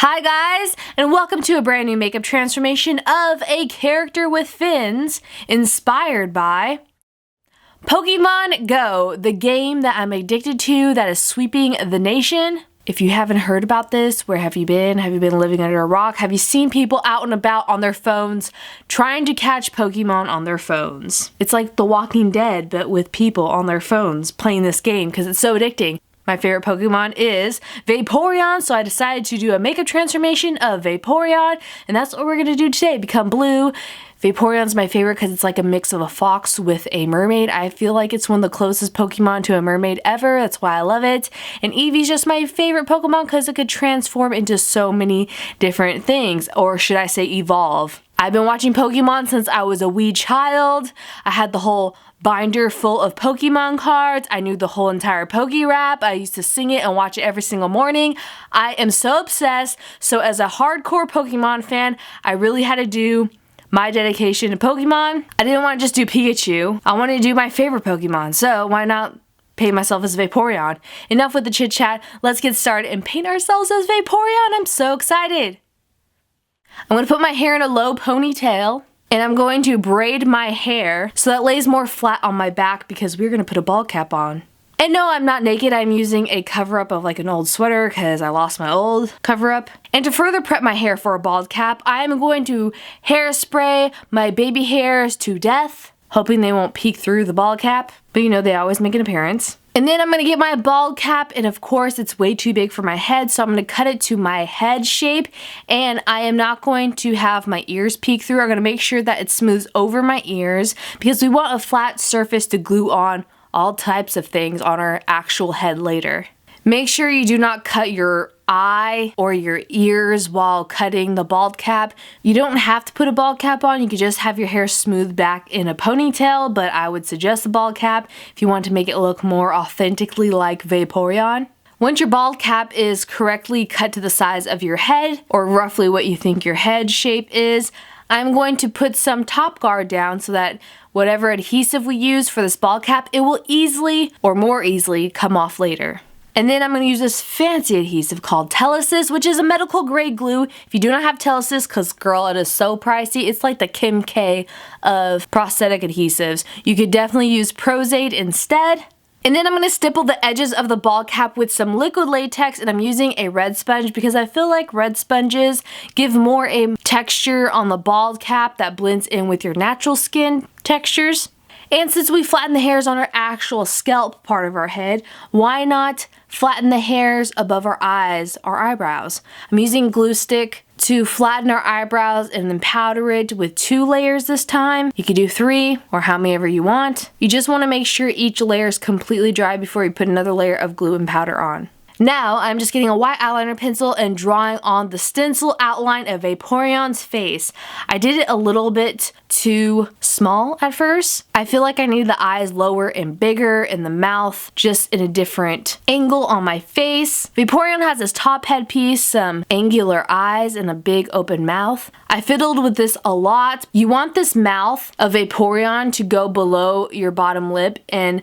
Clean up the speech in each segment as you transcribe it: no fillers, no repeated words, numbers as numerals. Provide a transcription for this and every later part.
Hi guys, and welcome to a brand new makeup transformation of a character with fins inspired by Pokemon Go, the game that I'm addicted to that is sweeping the nation. If you haven't heard about this, where have you been? Have you been living under a rock? Have you seen people out and about on their phones trying to catch Pokemon on their phones? It's like The Walking Dead, but with people on their phones playing this game because it's so addicting. My favorite Pokemon is Vaporeon, so I decided to do a makeup transformation of Vaporeon, and that's what we're going to do today, become blue. Vaporeon's my favorite because it's like a mix of a fox with a mermaid. I feel like it's one of the closest Pokemon to a mermaid ever, that's why I love it. And Eevee's just my favorite Pokemon because it could transform into so many different things, or should I say evolve. I've been watching Pokemon since I was a wee child. I had the whole binder full of Pokemon cards. I knew the whole entire Poke-Rap. I used to sing it and watch it every single morning. I am so obsessed. So as a hardcore Pokemon fan, I really had to do my dedication to Pokemon. I didn't want to just do Pikachu. I wanted to do my favorite Pokemon. So why not paint myself as Vaporeon? Enough with the chit chat. Let's get started and paint ourselves as Vaporeon. I'm so excited. I'm going to put my hair in a low ponytail. And I'm going to braid my hair so that lays more flat on my back because we're going to put a bald cap on. And no, I'm not naked. I'm using a cover-up of like an old sweater because I lost my old cover-up. And to further prep my hair for a bald cap, I am going to hairspray my baby hairs to death, hoping they won't peek through the bald cap. But you know, they always make an appearance. And then I'm going to get my bald cap, and of course it's way too big for my head, so I'm going to cut it to my head shape, and I am not going to have my ears peek through. I'm going to make sure that it smooths over my ears because we want a flat surface to glue on all types of things on our actual head later. Make sure you do not cut your eye or your ears while cutting the bald cap. You don't have to put a bald cap on, you could just have your hair smoothed back in a ponytail, but I would suggest a bald cap if you want to make it look more authentically like Vaporeon. Once your bald cap is correctly cut to the size of your head, or roughly what you think your head shape is, I'm going to put some top guard down so that whatever adhesive we use for this bald cap, it will easily, or more easily, come off later. And then I'm going to use this fancy adhesive called telesis, which is a medical grade glue. If you do not have telesis, because girl, it is so pricey, it's like the Kim K of prosthetic adhesives. You could definitely use prosaide instead. And then I'm going to stipple the edges of the bald cap with some liquid latex, and I'm using a red sponge because I feel like red sponges give more a texture on the bald cap that blends in with your natural skin textures. And since we flatten the hairs on our actual scalp part of our head, why not flatten the hairs above our eyes, our eyebrows? I'm using glue stick to flatten our eyebrows and then powder it with 2 layers this time. You could do 3 or how many ever you want. You just want to make sure each layer is completely dry before you put another layer of glue and powder on. Now, I'm just getting a white eyeliner pencil and drawing on the stencil outline of Vaporeon's face. I did it a little bit too small at first. I feel like I need the eyes lower and bigger and the mouth just in a different angle on my face. Vaporeon has this top headpiece, some angular eyes, and a big open mouth. I fiddled with this a lot. You want this mouth of Vaporeon to go below your bottom lip and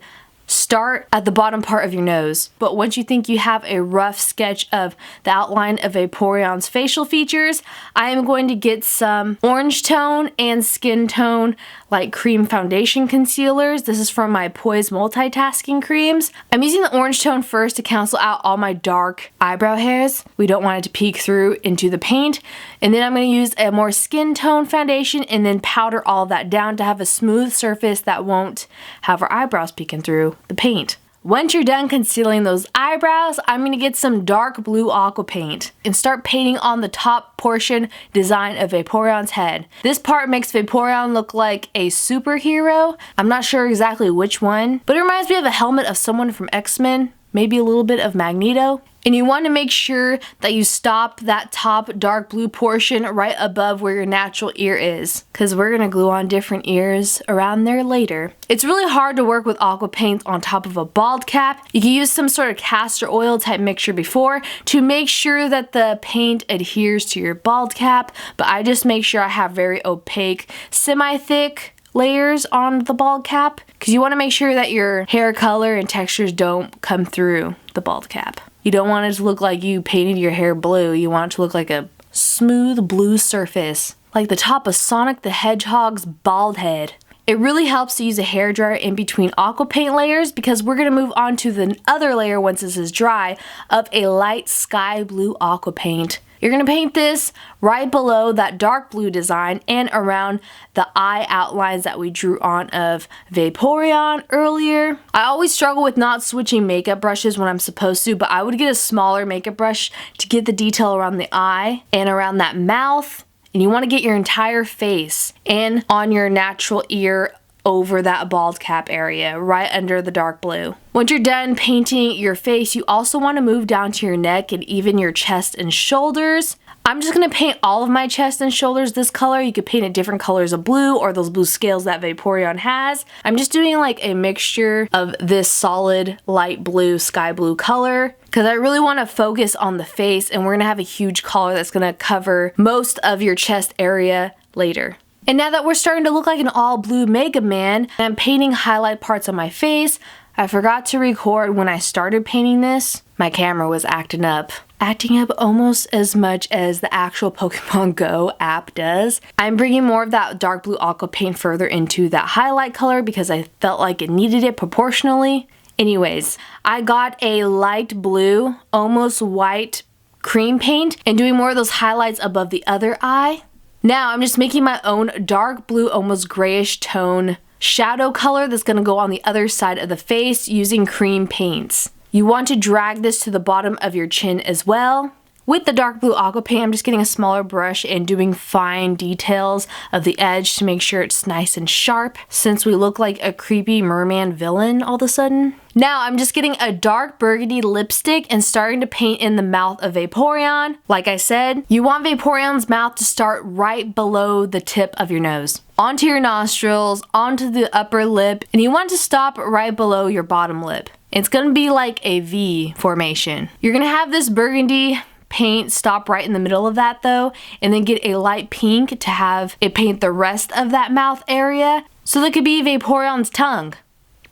start at the bottom part of your nose. But once you think you have a rough sketch of the outline of Vaporeon's facial features, I am going to get some orange tone and skin tone like cream foundation concealers. This is from my Poise multitasking creams. I'm using the orange tone first to cancel out all my dark eyebrow hairs. We don't want it to peek through into the paint. And then I'm going to use a more skin tone foundation and then powder all of that down to have a smooth surface that won't have our eyebrows peeking through the paint. Once you're done concealing those eyebrows, I'm going to get some dark blue aqua paint and start painting on the top portion design of Vaporeon's head. This part makes Vaporeon look like a superhero. I'm not sure exactly which one, but it reminds me of a helmet of someone from X-Men, maybe a little bit of Magneto. And you want to make sure that you stop that top dark blue portion right above where your natural ear is, because we're going to glue on different ears around there later. It's really hard to work with aqua paint on top of a bald cap. You can use some sort of castor oil type mixture before to make sure that the paint adheres to your bald cap, but I just make sure I have very opaque, semi-thick layers on the bald cap because you want to make sure that your hair color and textures don't come through the bald cap. You don't want it to look like you painted your hair blue. You want it to look like a smooth blue surface, like the top of Sonic the Hedgehog's bald head. It really helps to use a hairdryer in between aqua paint layers because we're going to move on to the other layer once this is dry of a light sky blue aqua paint. You're going to paint this right below that dark blue design and around the eye outlines that we drew on of Vaporeon earlier. I always struggle with not switching makeup brushes when I'm supposed to, but I would get a smaller makeup brush to get the detail around the eye and around that mouth. And you want to get your entire face and on your natural ear over that bald cap area, right under the dark blue. Once you're done painting your face, you also want to move down to your neck and even your chest and shoulders. I'm just going to paint all of my chest and shoulders this color. You could paint it different colors of blue or those blue scales that Vaporeon has. I'm just doing like a mixture of this solid light blue, sky blue color because I really want to focus on the face, and we're going to have a huge collar that's going to cover most of your chest area later. And now that we're starting to look like an all blue Mega Man, and I'm painting highlight parts on my face, I forgot to record when I started painting this. My camera was acting up almost as much as the actual Pokemon Go app does. I'm bringing more of that dark blue aqua paint further into that highlight color because I felt like it needed it proportionally. Anyways, I got a light blue, almost white cream paint and doing more of those highlights above the other eye. Now I'm just making my own dark blue, almost grayish tone shadow color that's going to go on the other side of the face using cream paints. You want to drag this to the bottom of your chin as well. With the dark blue aqua paint, I'm just getting a smaller brush and doing fine details of the edge to make sure it's nice and sharp since we look like a creepy merman villain all of a sudden. Now I'm just getting a dark burgundy lipstick and starting to paint in the mouth of Vaporeon. Like I said, you want Vaporeon's mouth to start right below the tip of your nose, onto your nostrils, onto the upper lip, and you want to stop right below your bottom lip. It's gonna be like a V formation. You're gonna have this burgundy paint stop right in the middle of that though, and then get a light pink to have it paint the rest of that mouth area, so that could be Vaporeon's tongue.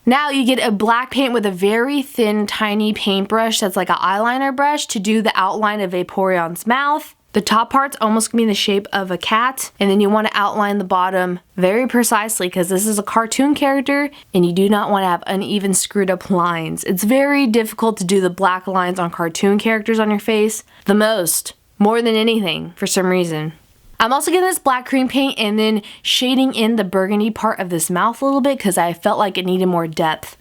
Now you get a black paint with a very thin, tiny paintbrush that's like an eyeliner brush to do the outline of Vaporeon's mouth. The top part's almost gonna be in the shape of a cat, and then you want to outline the bottom very precisely because this is a cartoon character and you do not want to have uneven screwed up lines. It's very difficult to do the black lines on cartoon characters on your face more than anything for some reason. I'm also getting this black cream paint and then shading in the burgundy part of this mouth a little bit because I felt like it needed more depth.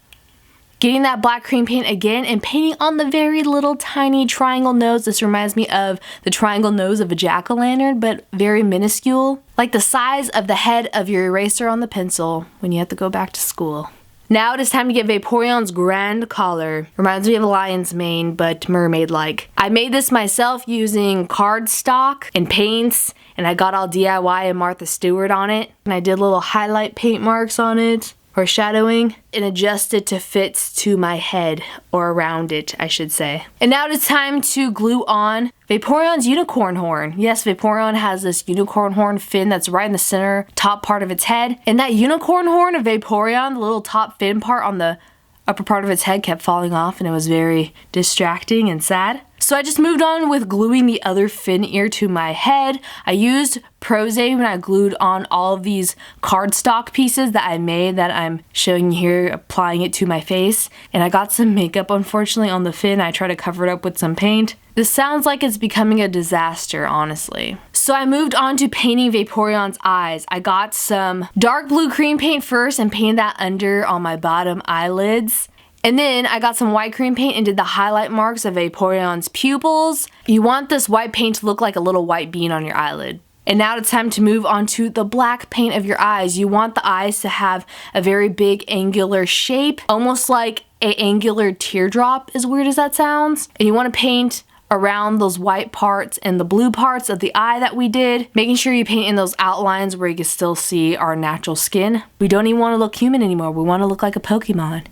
Getting that black cream paint again and painting on the very little tiny triangle nose. This reminds me of the triangle nose of a jack-o'-lantern, but very minuscule. Like the size of the head of your eraser on the pencil when you have to go back to school. Now it is time to get Vaporeon's grand collar. Reminds me of a lion's mane, but mermaid-like. I made this myself using cardstock and paints, and I got all DIY and Martha Stewart on it. And I did little highlight paint marks on it, or shadowing, and adjust it to fit to my head, or around it, I should say. And now it's time to glue on Vaporeon's unicorn horn. Yes, Vaporeon has this unicorn horn fin that's right in the center, top part of its head. And that unicorn horn of Vaporeon, the little top fin part on the upper part of its head kept falling off, and it was very distracting and sad. So I just moved on with gluing the other fin ear to my head. I used prosaide when I glued on all of these cardstock pieces that I made that I'm showing you here, applying it to my face. And I got some makeup, unfortunately, on the fin. I tried to cover it up with some paint. This sounds like it's becoming a disaster, honestly. So I moved on to painting Vaporeon's eyes. I got some dark blue cream paint first and painted that under on my bottom eyelids. And then I got some white cream paint and did the highlight marks of Vaporeon's pupils. You want this white paint to look like a little white bean on your eyelid. And now it's time to move on to the black paint of your eyes. You want the eyes to have a very big angular shape, almost like an angular teardrop, as weird as that sounds. And you want to paint around those white parts and the blue parts of the eye that we did, making sure you paint in those outlines where you can still see our natural skin. We don't even want to look human anymore. We want to look like a Pokemon.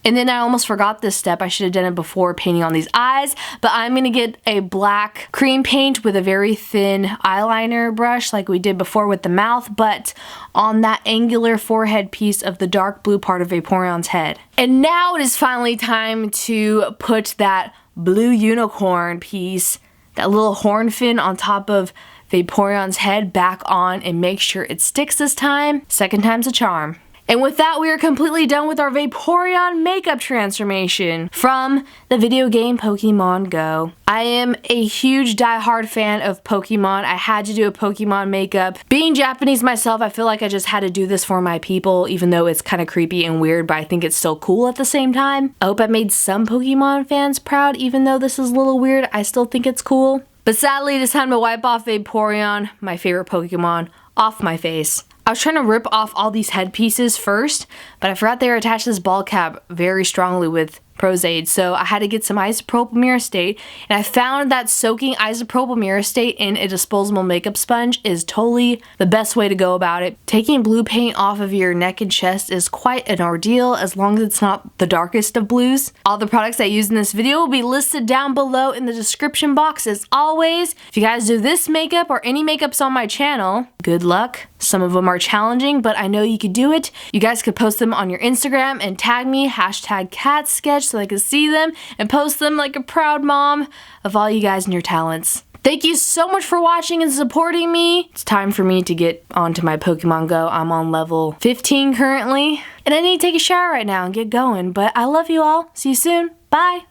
And then I almost forgot this step. I should have done it before painting on these eyes, but I'm going to get a black cream paint with a very thin eyeliner brush like we did before with the mouth, but on that angular forehead piece of the dark blue part of Vaporeon's head. And now it is finally time to put that blue unicorn piece, that little horn fin on top of Vaporeon's head back on, and make sure it sticks this time. Second time's a charm. And with that, we are completely done with our Vaporeon makeup transformation from the video game Pokemon Go. I am a huge die-hard fan of Pokemon. I had to do a Pokemon makeup. Being Japanese myself, I feel like I just had to do this for my people, even though it's kind of creepy and weird, but I think it's still cool at the same time. I hope I made some Pokemon fans proud, even though this is a little weird. I still think it's cool. But sadly, it is time to wipe off Vaporeon, my favorite Pokemon, off my face. I was trying to rip off all these headpieces first, but I forgot they were attached to this ball cap very strongly with prosaide, so I had to get some isopropyl myristate, and I found that soaking isopropyl myristate in a disposable makeup sponge is totally the best way to go about it. Taking blue paint off of your neck and chest is quite an ordeal, as long as it's not the darkest of blues. All the products I used in this video will be listed down below in the description box as always. If you guys do this makeup or any makeups on my channel, good luck. Some of them are challenging, but I know you could do it. You guys could post them on your Instagram and tag me, #katsketch, so I can see them and post them like a proud mom of all you guys and your talents. Thank you so much for watching and supporting me. It's time for me to get onto my Pokemon Go. I'm on level 15 currently, and I need to take a shower right now and get going, but I love you all. See you soon. Bye.